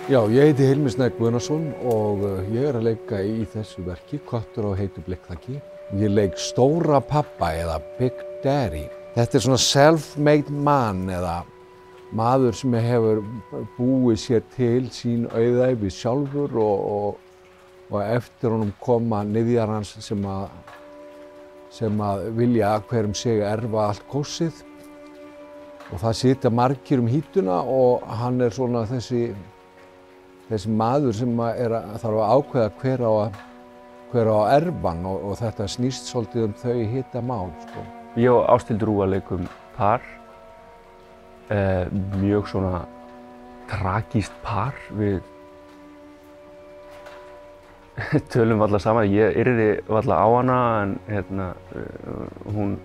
Já, ég heiti Hilmir Snær Guðnason og ég er að leika í þessu verki, Köttur á heitu blikkþaki. Ég leik stóra pabba eða Big Daddy. Þetta er svona self-made man eða maður sem hefur búið sér til sín auðæfi sjálfur og eftir honum koma niðjar hans sem að vilja hverjum sig erfa allt góssið. Og það sitja margir hítuna og hann er svona þessi maður sem þarf að ákveða hver á að erfa hann og þetta snýst svolítið þau hitamál. Sko. Ég og Ásthildur Úa leikum par, mjög svona tragískt par. Við tölum varla saman, ég yrði varla á hana en hún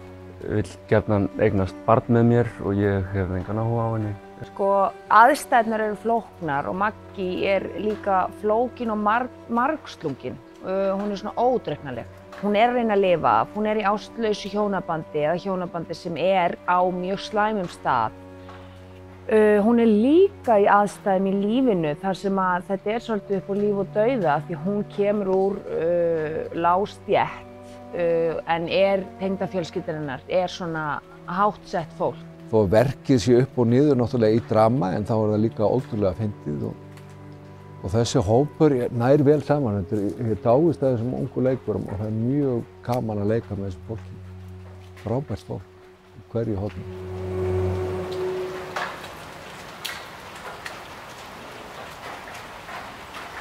vill gjarnan eignast barn með mér og ég hef engan áhuga á henni. Sko, aðstæðurnar eru flóknar og Maggi er líka flókin og margslungin. Hún er svona óútreiknanleg. Hún er að reyna að lifa af, hún er í ástlausu hjónabandi eða hjónabandi sem er á mjög slæmum stað. Hún er líka í aðstæðum í lífinu þar sem að þetta er svolítið upp á líf og dauða því hún kemur úr lágstétt en er tengdafjölskyldurinnar, er svona háttsett fólk. Þó verkið sé upp og niður náttúrulega í drama en þá er það líka ótrúlega fyndið og þessi hópur nær vel saman. Ég dáist að þessum ungu leikurum og það er mjög gaman að leika með þessu fólki. Frábært fólk, hverju horni.